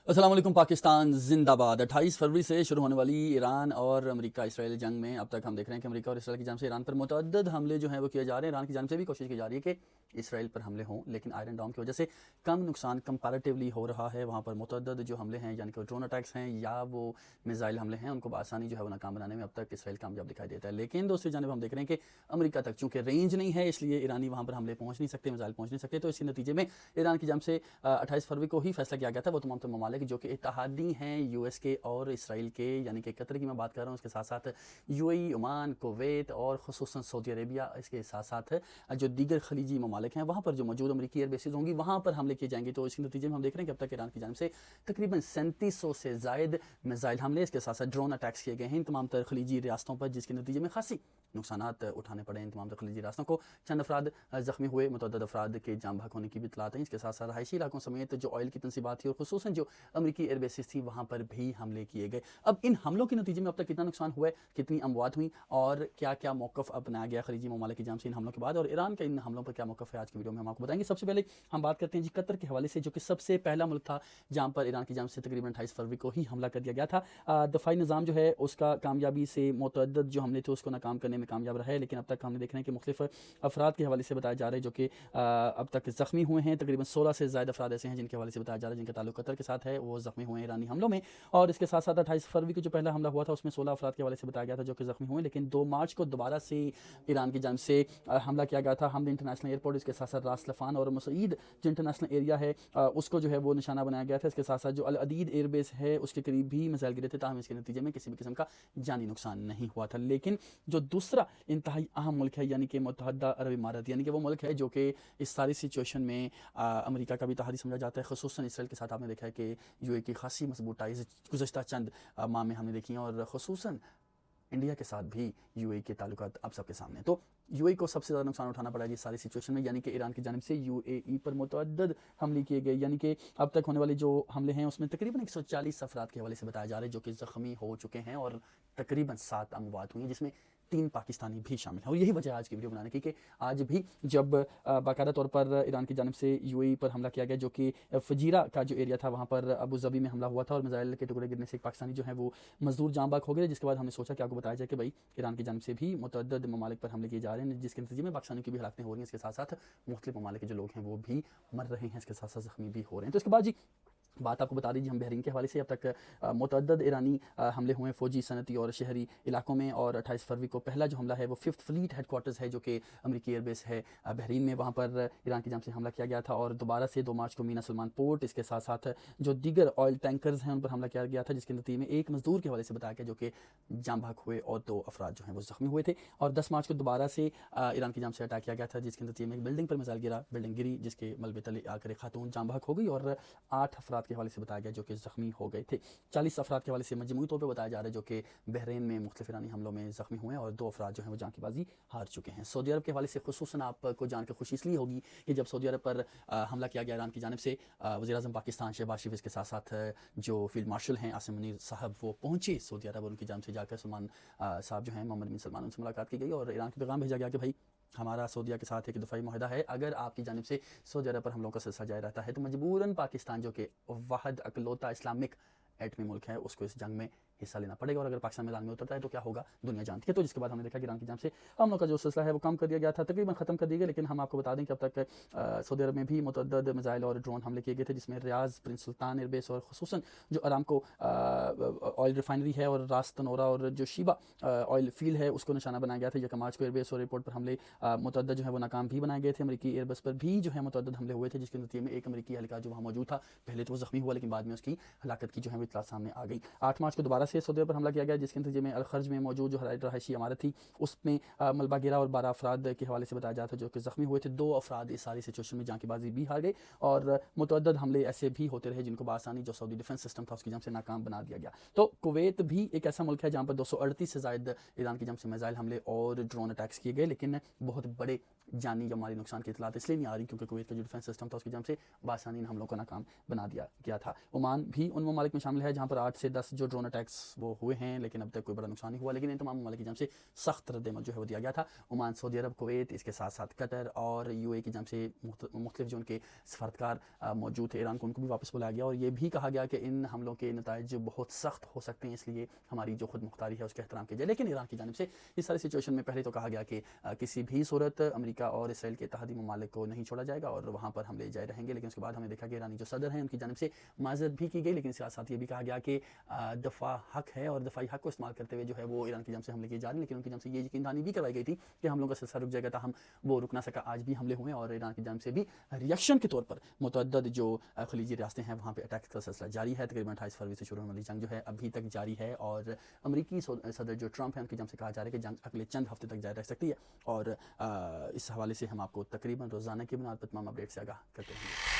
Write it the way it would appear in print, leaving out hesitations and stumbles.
السلام علیکم پاکستان زندہ باد 28 فروری سے شروع ہونے والی ایران اور امریکہ اسرائیل جنگ میں اب تک ہم دیکھ رہے ہیں کہ امریکہ اور اسرائیل کی جانب سے ایران پر متعدد حملے جو ہیں وہ کیے جا رہے ہیں. ایران کی جانب سے بھی کوشش کی جا رہی ہے کہ اسرائیل پر حملے ہوں, لیکن آئرن ڈوم کی وجہ سے کم نقصان کمپیریٹیولی ہو رہا ہے. وہاں پر متعدد جو حملے ہیں یعنی کہ ڈرون اٹیکس ہیں یا وہ میزائل حملے ہیں ان کو بآسانی جو ہے وہ ناکام بنانے میں اب تک اسرائیل کامیاب دکھائی دیتا ہے. لیکن دوسری جانب ہم دیکھ رہے ہیں کہ امریکہ تک چونکہ رینج نہیں ہے اس لیے ایرانی وہاں پر حملے پہنچ نہیں سکتے, میزائل پہنچ نہیں سکتے. تو اسی نتیجے میں ایران کی جانب سے 28 فروری کو ہی فیصلہ کیا گیا تھا وہ تمام ممالک جو کہ اتحادی ہیں یو ایس کے اور اسرائیل کے, یعنی کہ قطر کی میں بات کر رہا ہوں, اس کے ساتھ ساتھ you a E, Oman, Kuwait اور خصوصاً سعودی عربیہ, اس کے ساتھ ساتھ جو دیگر خلیجی ممالک ہیں وہاں پر جو موجود امریکی ایئر بیسز ہوں گی وہاں پر حملے کیے جائیں گے. تو اسی نتیجے میں ہم دیکھ رہے ہیں کہ اب تک ایران کی جانب سے تقریباً 3700 سے زائد میزائل حملے, اس کے ساتھ ساتھ ڈرون اٹیکس کیے گئے ہیں ان تمام تر خلیجی ریاستوں پر, جس کے نتیجے میں خاصی نقصانات اٹھانے پڑے ان تمام تر خلیجی ریاستوں کو. چند افراد زخمی ہوئے, متعدد افراد کے جان بحق ہونے کی بھی اطلاعات ہیں. اس کے ساتھ ساتھ رہائشی علاقوں سمیت جو آئل کی تنصیبات تھی اور خصوصاً جو امریکی ایئر بیسز تھی وہاں پر بھی حملے کیے گئے. اب ان حملوں کے نتیجے میں اب تک کتنا نقصان ہوا ہے, کتنی اموات ہوئیں اور کیا کیا موقف اپنایا گیا خلیجی ممالک کی جانب سے ان حملوں کے بعد, اور ایران کا ان حملوں پر کیا موقف ہے, آج کی ویڈیو میں ہم آپ کو بتائیں گے. سب سے پہلے ہم بات کرتے ہیں جی قطر کے حوالے سے, جو کہ سب سے پہلا ملک تھا جہاں پر ایران کی جانب سے تقریباً 28 فروری کو ہی حملہ کر دیا گیا تھا. دفاعی نظام جو ہے اس کا کامیابی سے متعدد جو حملے تھے اس کو ناکام کرنے میں کامیاب رہا ہے, لیکن اب تک ہم نے دیکھ رہے ہیں کہ مختلف افراد کے حوالے سے بتایا جا رہا ہے جو کہ اب تک زخمی ہوئے ہیں. تقریباً 16 سے زائد افراد ایسے ہیں جن کے حوالے سے بتایا جا رہا ہے جن کا تعلق قطر کے ساتھ ہے, وہ زخمی ہوئے ہیں ایرانی حملوں میں. اور اس کے ساتھ ساتھ 28 فروری کو جو پہلا حملہ ہوا تھا اس میں 16 افراد کے حوالے سے بتایا گیا تھا جو کہ زخمی ہوئے, لیکن 2 مارچ کو دوبارہ سے ایران کی جانب سے حملہ کیا گیا تھا. حمد انٹرنیشنل ایئرپورٹ, اس کے ساتھ ساتھ راس لفان اور مسعید جو انٹرنیشنل ایریا ہے اس کو جو ہے وہ نشانہ بنایا گیا تھا. اس کے ساتھ ساتھ جو العدید ایئر بیس ہے اس کے قریب بھی میزائل گرے تھے, تاہم اس کے نتیجے میں کسی بھی قسم کا جانی نقصان نہیں ہوا تھا. لیکن جو دوسرا انتہائی اہم ملک ہے یعنی کہ متحدہ عرب امارات, یعنی کہ وہ ملک ہے جو کہ اس ساری سچویشن میں امریکہ کا بھی اتحادی سمجھا جاتا ہے. خصوصاً اسرائیل کے ساتھ آپ نے دیکھا ہے کہ یو اے کی خاصی مضبوط ٹائز گزشتہ چند ماہ میں ہم نے دیکھی ہیں, اور خصوصاً انڈیا کے ساتھ بھی یو اے کے تعلقات اب سب کے سامنے. تو یو اے کو سب سے زیادہ نقصان اٹھانا پڑا ہے ساری سچویشن میں, یعنی کہ ایران کی جانب سے یو اے ای پر متعدد حملے کیے گئے. یعنی کہ اب تک ہونے والے جو حملے ہیں اس میں تقریباً 140 افراد کے حوالے سے بتایا جا رہا ہے جو کہ زخمی ہو چکے ہیں, اور تقریباً 7 اموات ہوئی ہیں جس میں 3 پاکستانی بھی شامل ہیں. اور یہی وجہ ہے آج کی ویڈیو بنانے کی کہ آج بھی جب باقاعدہ طور پر ایران کی جانب سے یو اے پر حملہ کیا گیا جو کہ فجیرہ کا جو ایریا تھا وہاں پر ابو ظبی میں حملہ ہوا تھا, اور میزائل کے ٹکڑے گرنے سے ایک پاکستانی جو ہے وہ مزدور جاں بحق ہو گئے, جس کے بعد ہم نے سوچا کہ آپ کو بتایا جائے کہ بھائی ایران کی جانب سے بھی متعدد ممالک پر حملے کیے جا رہے ہیں جس کے نتیجے میں پاکستانی کی بھی ہلاکتیں ہو رہی ہیں. اس کے ساتھ ساتھ مختلف ممالک کے جو لوگ ہیں وہ بھی مر رہے ہیں, اس کے ساتھ ساتھ زخمی بھی ہو رہے ہیں. تو اس کے بعد جی بات آپ کو بتا دیجیے ہم بحرین کے حوالے سے اب تک متعدد ایرانی حملے ہوئے ہیں فوجی, صنعتی اور شہری علاقوں میں. اور 28 فروری کو پہلا جو حملہ ہے وہ 5th فلیٹ ہیڈ کوارٹرز ہے جو کہ امریکی ایئر بیس ہے بحرین میں, وہاں پر ایران کی جانب سے حملہ کیا گیا تھا. اور دوبارہ سے 2 مارچ کو مینا سلمان پورٹ, اس کے ساتھ ساتھ جو دیگر آئل ٹینکرز ہیں ان پر حملہ کیا گیا تھا جس کے نتیجے میں 1 مزدور کے حوالے سے بتایا گیا جو کہ جاں بحق ہوئے اور 2 افراد جو ہیں وہ زخمی ہوئے تھے. اور 10 مارچ کو دوبارہ سے ایران کی جانب سے اٹیک کیا گیا تھا جس کے نتیجے میں ایک بلڈنگ پر میزائل گرا, بلڈنگ گری جس کے ملبے تلے آ کر ایک خاتون جاں بحق ہو گئی اور 8 افراد کے حوالے سے بتایا گیا جو کہ زخمی ہو گئے تھے. 40 افراد کے حوالے سے مجموعی طور پہ بتایا جا رہا ہے جو کہ بحرین میں مختلف ایرانی حملوں میں زخمی ہوئے ہیں, اور 2 افراد جو ہیں وہ جان کی بازی ہار چکے ہیں. سعودی عرب کے حوالے سے خصوصاً آپ کو جان کر خوشی اس لیے ہوگی کہ جب سعودی عرب پر حملہ کیا گیا ایران کی جانب سے, وزیر اعظم پاکستان شہباز شریف کے ساتھ ساتھ جو فیلڈ مارشل ہیں عاصم منیر صاحب وہ پہنچے سعودی عرب, اور ان کی جانب سے جا کر سلمان صاحب جو ہیں محمد بن سلمان ان سے ملاقات کی گئی, اور ایران کا پیغام بھیجا گیا کہ بھائی ہمارا سعودیہ کے ساتھ ایک دفاعی معاہدہ ہے, اگر آپ کی جانب سے سعودی عرب پر حملوں کا سلسلہ جاری رہتا ہے تو مجبوراً پاکستان جو کہ واحد اکلوتا اسلامک ایٹمی ملک ہے اس کو اس جنگ میں حصہ لینا پڑے گا, اور اگر پاکستان میدان میں اترتا ہے تو کیا ہوگا دنیا جانتی ہے. تو جس کے بعد ہم نے دیکھا کہ ایران کی جانب سے حملوں کا جو سلسلہ ہے وہ کم کر دیا گیا تھا, تقریباً ختم کر دی گئی. لیکن ہم آپ کو بتا دیں کہ اب تک سعودی عرب میں بھی متعدد میزائل اور ڈرون حملے کیے گئے تھے, جس میں ریاض, پرنس سلطان ایئر بیس, اور خصوصاً جو ارامکو آئل ریفائنری ہے اور راس تنورا اور جو شیبہ آئل فیلڈ ہے اس کو نشانہ بنایا گیا تھا. 1 مارچ کو ایئر بیس اور ایئرپورٹ پر حملے متعدد جو ہے وہ ناکام بھی بنائے گئے تھے. امریکی ایئر بس پر بھی جو ہے متعدد حملے ہوئے تھے جس کے نتیجے میں ایک امریکی اہلکار جو وہاں موجود تھا پہلے تو وہ زخمی ہوا لیکن بعد میں اس کی ہلاکت کی جو ہے وہ اطلاع سامنے آ گئی. 8 مارچ کو دوبارہ سے سعودی عرب پر حملہ کیا گیا جس کے نتیجے میں الخرج میں موجود جو رہائشی عمارت تھی اس میں ملبہ گرا, اور 12 افراد کے حوالے سے بتایا جاتا تھا جو کہ زخمی ہوئے تھے. 2 افراد اس ساری سچویشن میں جان کی بازی بھی ہار گئے, اور متعدد حملے ایسے بھی ہوتے رہے جن کو بآسانی جو سعودی ڈیفنس سسٹم تھا اس کی جانب سے ناکام بنا دیا گیا. تو کویت بھی ایک ایسا ملک ہے جہاں پر 238 سے زائد ایران کی جانب سے میزائل حملے اور ڈرون اٹیکس کیے گئے, لیکن بہت بڑے جانی یا مالی نقصان کی اطلاعات اس لیے نہیں آ رہی کیونکہ کویت کا جو ڈیفینس سسٹم تھا اس کی جانب سے بآسانی ان حملوں کو ناکام بنا دیا گیا تھا. عمان بھی ان ممالک میں شامل ہے جہاں پر 8 سے 10 جو ڈرون اٹیکس وہ ہوئے ہیں, لیکن اب تک کوئی بڑا نقصان نہیں ہوا, لیکن ان تمام ممالک کی جانب سے سخت رد عمل جو ہے وہ دیا گیا تھا. عمان, سعودی عرب, کویت, اس کے ساتھ ساتھ قطر اور یو اے کی جانب سے مختلف جو ان کے سفارتکار موجود تھے ایران کو, ان کو بھی واپس بلایا گیا, اور یہ بھی کہا گیا کہ ان حملوں کے نتائج بہت سخت ہو سکتے ہیں, اس لیے ہماری جو خود مختاری ہے اس کا احترام کیا جائے. لیکن ایران کی جانب سے اس ساری سچویشن میں پہلے تو کہا گیا کہ کسی بھی صورت امریکہ اور اسرائیل کے اتحادی ممالک کو نہیں چھوڑا جائے گا اور وہاں پر حملے جاری رہیں گے, لیکن اس کے بعد ہم نے دیکھا کہ ایرانی جو صدر ہیں ان کی جانب سے معذرت بھی کی گئی, لیکن اس کے ساتھ یہ بھی کہا گیا کہ دفاع حق ہے اور دفاعی حق کو استعمال کرتے ہوئے جو ہے وہ ایران کی جانب سے حملے کیے جا رہے ہیں, لیکن ان کی جانب سے یہ یقین دہانی بھی کروائی گئی تھی کہ حملوں کا سلسلہ رک جائے گا, تاہم وہ رک نہ سکا. آج بھی حملے ہوئے اور ایران کی جانب سے بھی ریئیکشن کے طور پر متعدد جو خلیجی ریاستیں ہیں وہاں پہ اٹیک کا سلسلہ جاری ہے. تقریباً 28 فروری سے شروع ہونے والی جنگ جو ہے ابھی تک جاری ہے, اور امریکی صدر جو ٹرمپ ہیں ان کی جانب سے کہا جا رہا ہے کہ جنگ اگلے چند ہفتے تک جاری رہ سکتی ہے, اور اس حوالے سے ہم آپ کو تقریباً روزانہ کی بنیاد پر تمام اپڈیٹ سے آگاہ کرتے ہیں.